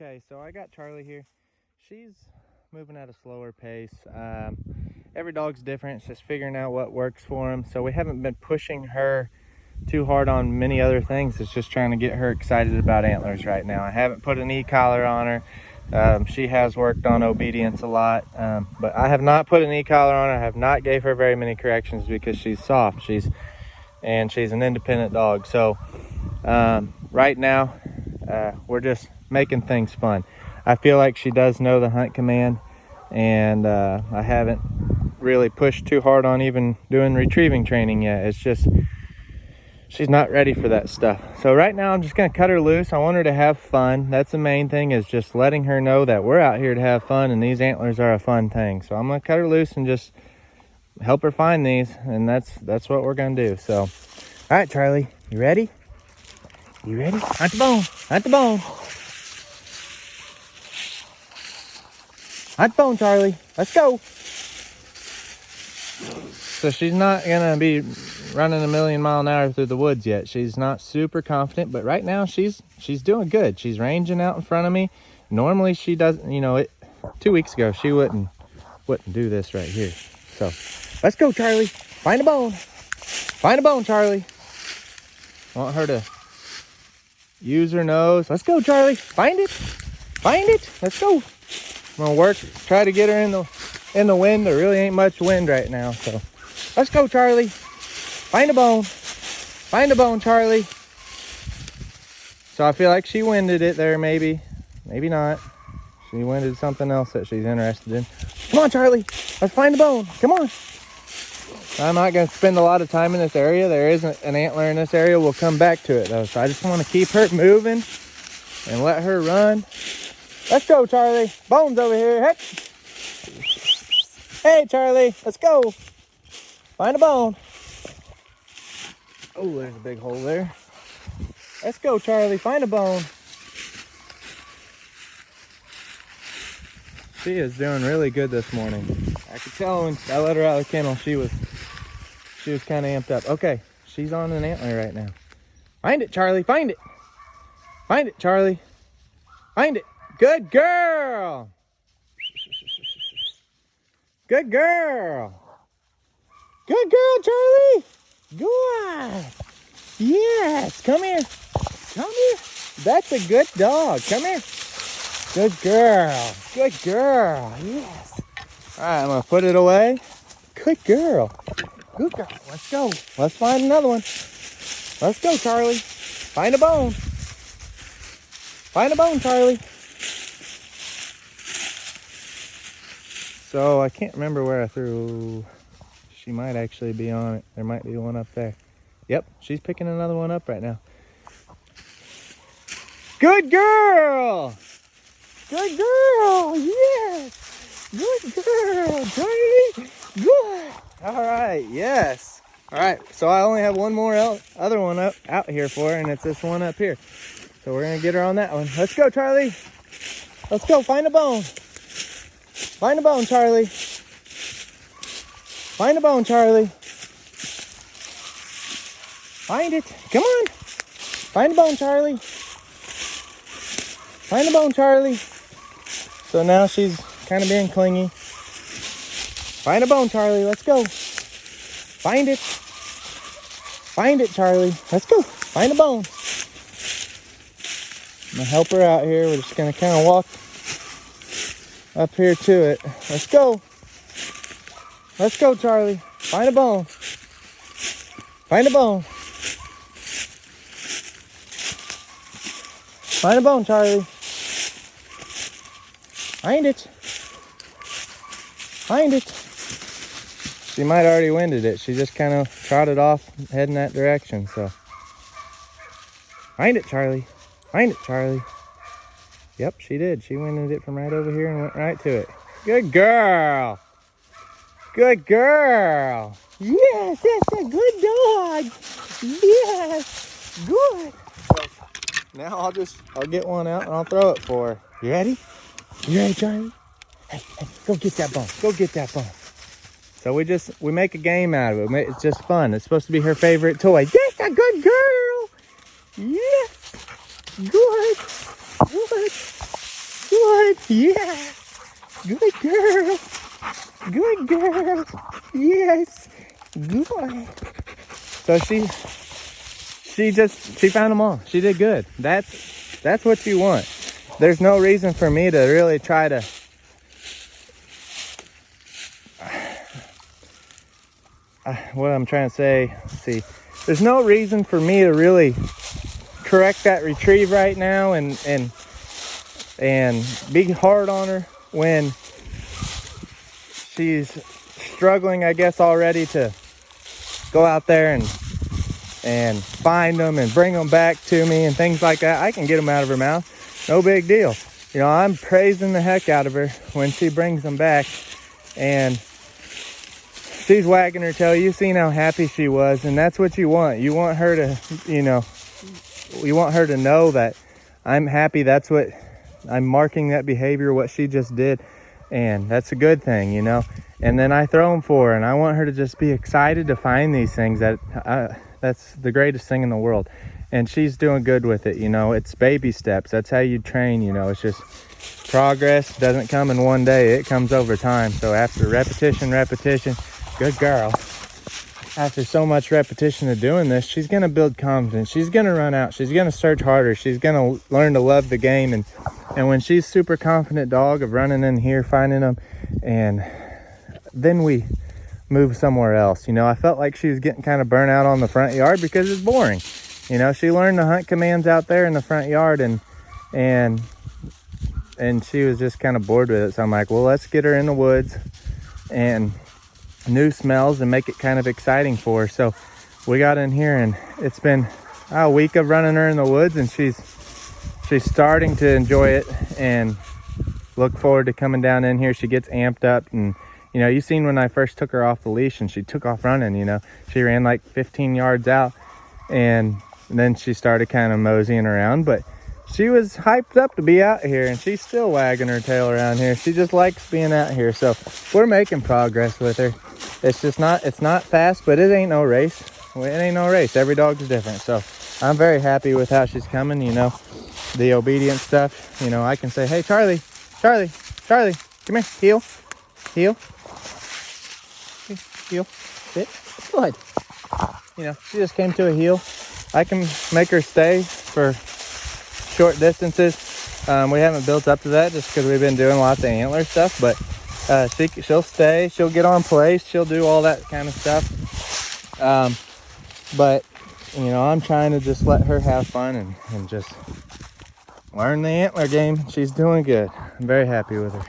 Okay, so I got Charlie here. She's moving at a slower pace. Every dog's different. It's just figuring out what works for them. So we haven't been pushing her too hard on many other things. It's just trying to get her excited about antlers right now. I haven't put an e-collar on her. She has worked on obedience a lot, but I have not put an e-collar on her. I have not gave her very many corrections because she's soft. She's an independent dog. So right now we're just making things fun. I feel like she does know the hunt command, and I haven't really pushed too hard on even doing retrieving training yet. It's just she's not ready for that stuff. So right now I'm just gonna cut her loose. I want her to have fun. That's the main thing, is just letting her know that we're out here to have fun and these antlers are a fun thing. So I'm gonna cut her loose and just help her find these, and that's what we're gonna do. So all right, Charlie, you ready? You ready? Hunt the bone. Hunt the bone. Hunt the bone, Charlie. Let's go. So she's not gonna be running a million mile an hour through the woods yet. She's not super confident, but right now she's doing good. She's ranging out in front of me. Normally she doesn't, 2 weeks ago she wouldn't do this right here. So let's go, Charlie. Find a bone. Find a bone, Charlie. I want her to use her nose. Let's go, Charlie. Find it. Find it. Let's go. I'm gonna try to get her in the wind. There really ain't much wind right now, so let's go, Charlie. Find a bone. Find a bone, Charlie. So I feel like she winded it there, maybe not. She winded something else that she's interested in. Come on, Charlie. Let's find a bone. Come on. I'm not gonna spend a lot of time in this area. There isn't an antler in this area. We'll come back to it though. So I just want to keep her moving and let her run. Let's go, Charlie. Bones over here. Heck. Hey, Charlie. Let's go. Find a bone. Oh, there's a big hole there. Let's go, Charlie. Find a bone. She is doing really good this morning. I could tell when I let her out of the kennel, she was kind of amped up. Okay, she's on an antler right now. Find it, Charlie. Find it. Find it, Charlie. Find it. Good girl. Good girl. Good girl, Charlie. Good. Yes. Come here. Come here. That's a good dog. Come here. Good girl. Good girl. Yes. All right, I'm going to put it away. Good girl. Good girl. Let's go. Let's find another one. Let's go, Charlie. Find a bone. Find a bone, Charlie. So I can't remember where I threw. She might actually be on it. There might be one up there. Yep, she's picking another one up right now. Good girl. Good girl. Yes. Good girl, Charlie. Good. All right. Yes. All right. So I only have one more other one out here for her, and it's this one up here. So we're gonna get her on that one. Let's go, Charlie. Let's go. Find a bone. Find a bone, Charlie. Find a bone, Charlie. Find it. Come on. Find a bone, Charlie. Find a bone, Charlie. So now she's kind of being clingy. Find a bone, Charlie. Let's go. Find it. Find it, Charlie. Let's go. Find a bone. I'm going to help her out here. We're just going to kind of walk up here to it. Let's go. Let's go, Charlie. Find a bone. Find a bone. Find a bone, Charlie. Find it. Find it. She might already winded it. She just kind of trotted off heading that direction. So find it, Charlie. Find it, Charlie. Yep, she did. She winded it from right over here and went right to it. Good girl. Good girl. Yes, that's a good dog. Yes, good. So now I'll get one out and I'll throw it for her. You ready? You ready, Charlie? Hey, go get that bone. Go get that bone. So we make a game out of it. It's just fun. It's supposed to be her favorite toy. That's a good girl. Yes. Good. Good. Yeah. Good girl. Good girl. Yes. Good boy. So she found them all. She did good. That's what you want. There's no reason for me to really try to what I'm trying to say, let's see. There's no reason for me to really correct that retrieve right now and be hard on her when she's struggling, I guess, already to go out there and find them and bring them back to me and things like that. I can get them out of her mouth. No big deal. You know, I'm praising the heck out of her when she brings them back, and she's wagging her tail. You've seen how happy she was, and that's what you want. You want her to, you know that I'm happy. That's what I'm marking, that behavior, what she just did, and that's a good thing, you know. And then I throw them for her, and I want her to just be excited to find these things. That's the greatest thing in the world. And she's doing good with it, you know. It's baby steps. That's how you train, you know. It's just progress doesn't come in one day. It comes over time. So after repetition, good girl. After so much repetition of doing this, she's going to build confidence. She's going to run out. She's going to search harder. She's going to learn to love the game. And when she's super confident dog of running in here, finding them, and then we move somewhere else. You know, I felt like she was getting kind of burnt out on the front yard because it's boring. You know, she learned the hunt commands out there in the front yard, and she was just kind of bored with it. So I'm like, well, let's get her in the woods and new smells and make it kind of exciting for her. So we got in here, and it's been a week of running her in the woods, and she's starting to enjoy it and look forward to coming down in here. She gets amped up, and you know, you seen when I first took her off the leash and she took off running, you know, she ran like 15 yards out, and then she started kind of moseying around, but she was hyped up to be out here, and she's still wagging her tail around here. She just likes being out here. So we're making progress with her. It's not fast, but it ain't no race. It ain't no race. Every dog's different. So I'm very happy with how she's coming, you know, the obedient stuff. You know, I can say, hey, Charlie, come here, heel, sit, good. You know, she just came to a heel. I can make her stay for short distances. We haven't built up to that just because we've been doing lots of antler stuff, but she'll stay, she'll get on place, she'll do all that kind of stuff. But you know, I'm trying to just let her have fun and just learn the antler game. She's doing good. I'm very happy with her.